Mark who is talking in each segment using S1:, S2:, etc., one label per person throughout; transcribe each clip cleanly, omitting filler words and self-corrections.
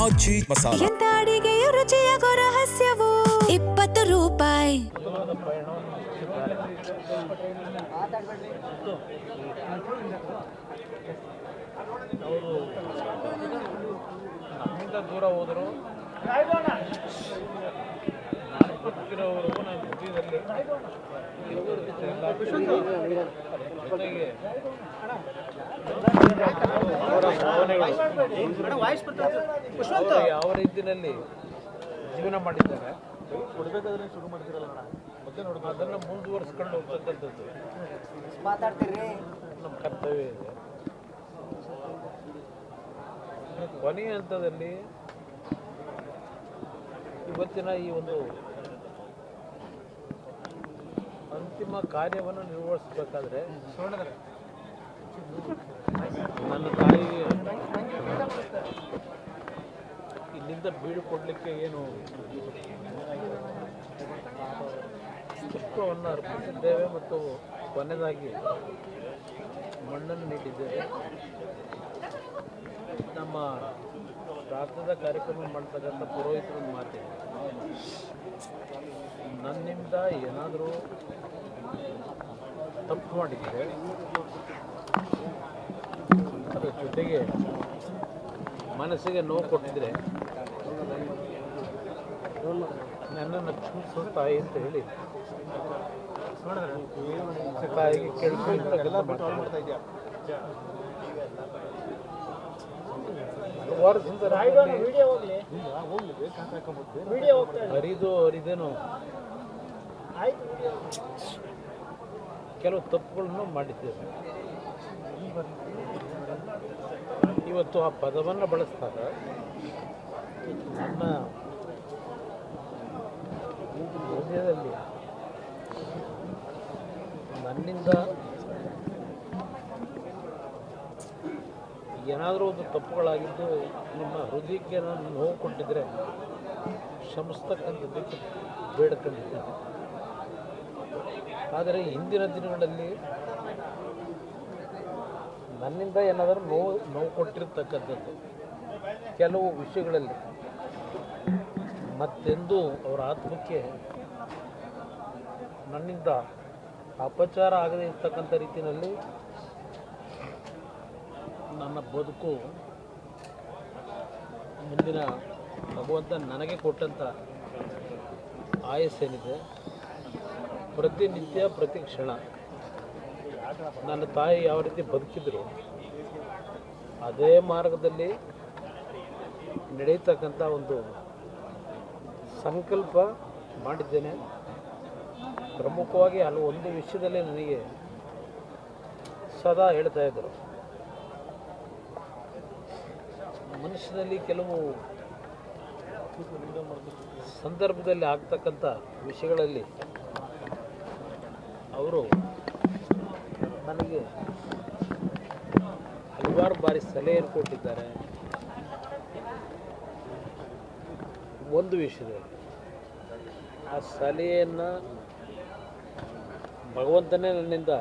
S1: ಅಜ್ಜಿ ಮಸಾಲ.
S2: ಎಂತ ಅಡಿಗೆಯ ರುಚಿಯಾಗೋ ರಹಸ್ಯವು 20 ರೂಪಾಯಿ.
S3: ಅವರು ನಮ್ಮಿಂದ ದೂರ ಹೋದರು. ನಾನು ಬದುಕಿರೋವರೆಗೂ ನಾನು ಬುದ್ಧಿಯಲ್ಲಿ ಜೊತೆಗೆ ಅವರ ಭಾವನೆಗಳು ಯಾವ ರೀತಿಯಲ್ಲಿ ಜೀವನ ಮಾಡಿದ್ದಾರೆ ಕೊಡಬೇಕಾದ್ರೆ ಶುರು ಮಾಡ್ತಿರಲ್ಲ ಮತ್ತೆ ನೋಡೋದು ಅದನ್ನು ಮುಂದುವರಿಸ್ಕೊಂಡು ಹೋಗ್ತಕ್ಕಂಥದ್ದು ನಮ್ಮ ಕರ್ತವ್ಯ ಇದೆ. ಕೊನೆಯ ಹಂತದಲ್ಲಿ ಇವತ್ತಿನ ಈ ಒಂದು ಅಂತಿಮ ಕಾರ್ಯವನ್ನು ನಿರ್ವಹಿಸಬೇಕಾದ್ರೆ ನನ್ನ ತಾಯಿಗೆ ಇಲ್ಲಿಂದ ಬೀಳ್ಕೊಡ್ಲಿಕ್ಕೆ ಏನು ಪುಷ್ಪವನ್ನು ಅರ್ಪಿಸಿದ್ದೇವೆ ಮತ್ತು ಕೊನೆಯದಾಗಿ ಮಣ್ಣನ್ನು ನೀಡಿದ್ದೇವೆ. ನಮ್ಮ ಪ್ರಾರ್ಥನಾ ಕಾರ್ಯಕ್ರಮ ಮಾಡ್ತಕ್ಕಂಥ ಪುರೋಹಿತರ ಮಾತಿದೆ, ನನ್ನಿಂದ ಏನಾದರೂ ತಪ್ಪು ಮಾಡಿದ್ದರೆ ಅದರ ಜೊತೆಗೆ ಮನಸ್ಸಿಗೆ ನೋವು ಕೊಟ್ಟಿದ್ರೆ ನನ್ನನ್ನು ಕ್ಷಮಿಸು ತಾಯಿ ಅಂತ ಹೇಳಿ ತಾಯಿಗೆ ಕೇಳ್ಕೊಂಡು ಹರಿದೇನು ಕೆಲವು ತಪ್ಪುಗಳನ್ನು ಮಾಡಿದ್ದೇವೆ. ಇವತ್ತು ಆ ಪದವನ್ನು ಬಳಸಿದಾಗ ನನ್ನ ಹೃದಯದಲ್ಲಿ ನನ್ನಿಂದ ಏನಾದರೂ ಒಂದು ತಪ್ಪುಗಳಾಗಿದ್ದು ನಿಮ್ಮ ಹೃದಯಕ್ಕೆ ನಾನು ನೋವು ಕೊಟ್ಟಿದ್ದರೆ ಕ್ಷಮಿಸ್ತಕ್ಕಂಥದ್ದಕ್ಕೆ ಬೇಡ್ಕೊಂಡಿದ್ದೇನೆ. ಆದರೆ ಇಂದಿನ ದಿನಗಳಲ್ಲಿ ನನ್ನಿಂದ ಏನಾದರೂ ನೋವು ಕೊಟ್ಟಿರ್ತಕ್ಕಂಥದ್ದು ಕೆಲವು ವಿಷಯಗಳಲ್ಲಿ ಮತ್ತೆಂದೂ ಅವರ ಆತ್ಮಕ್ಕೆ ನನ್ನಿಂದ ಅಪಚಾರ ಆಗದೇ ಇರ್ತಕ್ಕಂಥ ರೀತಿಯಲ್ಲಿ ನನ್ನ ಬದುಕು ಮುಂದಿನ ಭಗವಂತ ನನಗೆ ಕೊಟ್ಟಂಥ ಆಯಸ್ಸೇನಿದೆ, ಪ್ರತಿನಿತ್ಯ ಪ್ರತಿ ಕ್ಷಣ ನನ್ನ ತಾಯಿ ಯಾವ ರೀತಿ ಬದುಕಿದ್ರು ಅದೇ ಮಾರ್ಗದಲ್ಲಿ ನಡೆಯತಕ್ಕಂಥ ಒಂದು ಸಂಕಲ್ಪ ಮಾಡಿದ್ದೇನೆ. ಪ್ರಮುಖವಾಗಿ ಒಂದು ವಿಷಯದಲ್ಲಿ ನನಗೆ ಸದಾ ಹೇಳ್ತಾ ಇದ್ದರು, ಮನುಷ್ಯನಲ್ಲಿ ಕೆಲವು ಸಂದರ್ಭದಲ್ಲಿ ಆಗ್ತಕ್ಕಂಥ ವಿಷಯಗಳಲ್ಲಿ ಅವರು ನನಗೆ ಹಲವಾರು ಬಾರಿ ಸಲಹೆಯನ್ನು ಕೊಟ್ಟಿದ್ದಾರೆ. ಒಂದು ವಿಷಯದಲ್ಲಿ ಆ ಸಲಹೆಯನ್ನು ಭಗವಂತನೇ ನನ್ನಿಂದ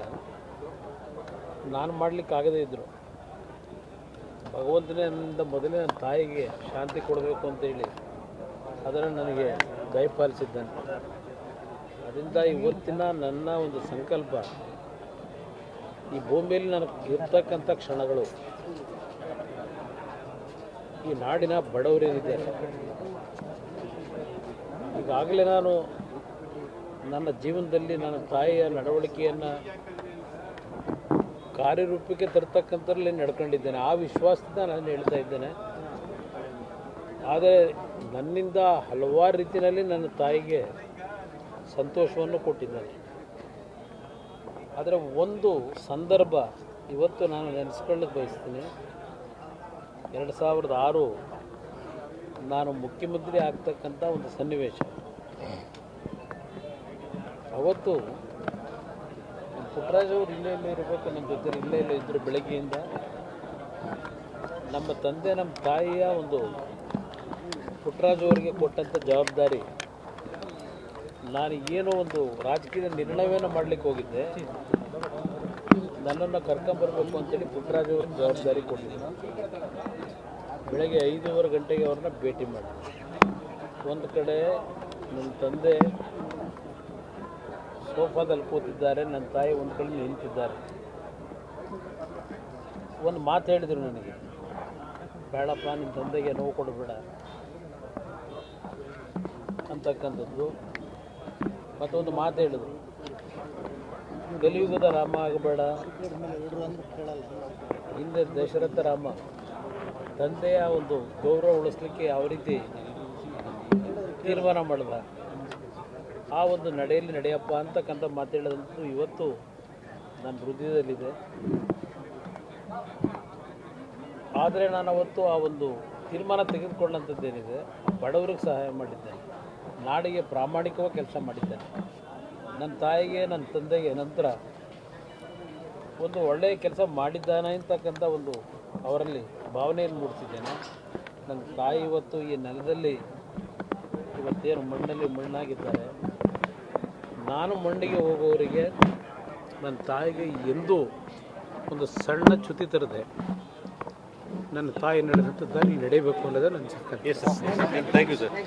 S3: ನಾನು ಮಾಡಲಿಕ್ಕಾಗದೇ ಇದ್ದರು, ಭಗವಂತನೇ ನನ್ನಿಂದ ಮೊದಲೇ ನನ್ನ ತಾಯಿಗೆ ಶಾಂತಿ ಕೊಡಬೇಕು ಅಂತೇಳಿ ಅದನ್ನು ನನಗೆ ದಯಪಾಲಿಸಿದ್ದಾನೆ. ಅದರಿಂದ ಇವತ್ತಿನ ನನ್ನ ಒಂದು ಸಂಕಲ್ಪ, ಈ ಭೂಮಿಯಲ್ಲಿ ನನಗೆ ಇರ್ತಕ್ಕಂಥ ಕ್ಷಣಗಳು ಈ ನಾಡಿನ ಬಡವರೇನಿದ್ದಾರೆ, ಈಗಾಗಲೇ ನಾನು ನನ್ನ ಜೀವನದಲ್ಲಿ ನನ್ನ ತಾಯಿಯ ನಡವಳಿಕೆಯನ್ನು ಕಾರ್ಯರೂಪಕ್ಕೆ ತರ್ತಕ್ಕಂಥದ್ರಲ್ಲಿ ನಡ್ಕೊಂಡಿದ್ದೇನೆ. ಆ ವಿಶ್ವಾಸದಿಂದ ನಾನು ಹೇಳ್ತಾ ಇದ್ದೇನೆ. ಆದರೆ ನನ್ನಿಂದ ಹಲವಾರು ರೀತಿಯಲ್ಲಿ ನನ್ನ ತಾಯಿಗೆ ಸಂತೋಷವನ್ನು ಕೊಟ್ಟಿದ್ದೇನೆ. ಆದರೆ ಒಂದು ಸಂದರ್ಭ ಇವತ್ತು ನಾನು ನೆನೆಸ್ಕೊಳ್ಳೋದು ಬಯಸ್ತೀನಿ. 2006 ನಾನು ಮುಖ್ಯಮಂತ್ರಿ ಆಗ್ತಕ್ಕಂಥ ಒಂದು ಸನ್ನಿವೇಶ. ಅವತ್ತು ಪುಟ್ಟರಾಜ್ ಅವರು ಇಲ್ಲೇ ಇರಬೇಕು, ನಮ್ಮ ಜೊತೆ ಇಲ್ಲೇ ಇದ್ದರು ಬೆಳಗ್ಗೆಯಿಂದ. ನಮ್ಮ ತಂದೆ ನಮ್ಮ ತಾಯಿಯ ಒಂದು ಪುಟ್ಟರಾಜ್ ಅವರಿಗೆ ಕೊಟ್ಟಂಥ ಜವಾಬ್ದಾರಿ, ನಾನು ಏನೋ ಒಂದು ರಾಜಕೀಯ ನಿರ್ಣಯವನ್ನು ಮಾಡಲಿಕ್ಕೆ ಹೋಗಿದ್ದೆ, ನನ್ನನ್ನು ಕರ್ಕೊಂಬರ್ಬೇಕು ಅಂತೇಳಿ ಪುಟ್ಟರಾಜ್ ಅವ್ರಿಗೆ ಜವಾಬ್ದಾರಿ ಕೊಟ್ಟಿದ್ದರು. ಬೆಳಗ್ಗೆ 5:15 ಗಂಟೆಗೆ ಅವ್ರನ್ನ ಭೇಟಿ ಮಾಡಿದೆ. ಒಂದು ಕಡೆ ನನ್ನ ತಂದೆ ಸೋಫಾದಲ್ಲಿ ಕೂತಿದ್ದಾರೆ, ನನ್ನ ತಾಯಿ ಒಂದು ಕಡೆ ನಿಂತಿದ್ದಾರೆ. ಒಂದು ಮಾತು ಹೇಳಿದರು ನನಗೆ, ಬೇಡಪ್ಪ ನಿಮ್ಮ ತಂದೆಗೆ ನೋವು ಕೊಡಬೇಡ ಅಂತಕ್ಕಂಥದ್ದು. ಮತ್ತೊಂದು ಮಾತು ಹೇಳಿದ್ರು, ಕಲಿಯುಗದ ರಾಮ ಆಗಬೇಡ, ಹಿಂದೆ ದಶರಥ ರಾಮ ತಂದೆಯ ಒಂದು ಗೌರವ ಉಳಿಸ್ಲಿಕ್ಕೆ ಯಾವ ರೀತಿ ತೀರ್ಮಾನ ಮಾಡಿದ, ಆ ಒಂದು ನಡೆಯಲ್ಲಿ ನಡೆಯಪ್ಪ ಅಂತಕ್ಕಂಥ ಮಾತು ಹೇಳೋದಂತೂ ಇವತ್ತು ನನ್ನ ಹೃದಯದಲ್ಲಿದೆ. ಆದರೆ ನಾನು ಅವತ್ತು ಆ ಒಂದು ತೀರ್ಮಾನ ತೆಗೆದುಕೊಂಡಂಥದ್ದೇನಿದೆ, ಬಡವರಿಗೆ ಸಹಾಯ ಮಾಡಿದ್ದೇನೆ, ನಾಡಿಗೆ ಪ್ರಾಮಾಣಿಕವಾಗಿ ಕೆಲಸ ಮಾಡಿದ್ದೇನೆ. ನನ್ನ ತಾಯಿಗೆ ನನ್ನ ತಂದೆಗೆ ನಂತರ ಒಂದು ಒಳ್ಳೆಯ ಕೆಲಸ ಮಾಡಿದ್ದಾನೆ ಅಂತಕ್ಕಂಥ ಒಂದು ಅವರಲ್ಲಿ ಭಾವನೆಯನ್ನು ಮೂಡಿಸಿದ್ದೇನೆ. ನನ್ನ ತಾಯಿ ಇವತ್ತು ಈ ನೆಲದಲ್ಲಿ ಇವತ್ತೇನು ಮಣ್ಣಲ್ಲಿ ಮಣ್ಣಾಗಿದ್ದಾರೆ. ನಾನು ಮಣ್ಣಿಗೆ ಹೋಗೋವರಿಗೆ ನನ್ನ ತಾಯಿಗೆ ಎಂದೂ ಒಂದು ಸಣ್ಣ ಚ್ಯುತಿ ತರದೆ ನನ್ನ ತಾಯಿ ನಡೆದಂಥ ದಾರಿ ನಡೆಯಬೇಕು ಅನ್ನೋದೇ ನನ್ನ ಸಂಕಲ್ಪ.
S1: Thank you sir.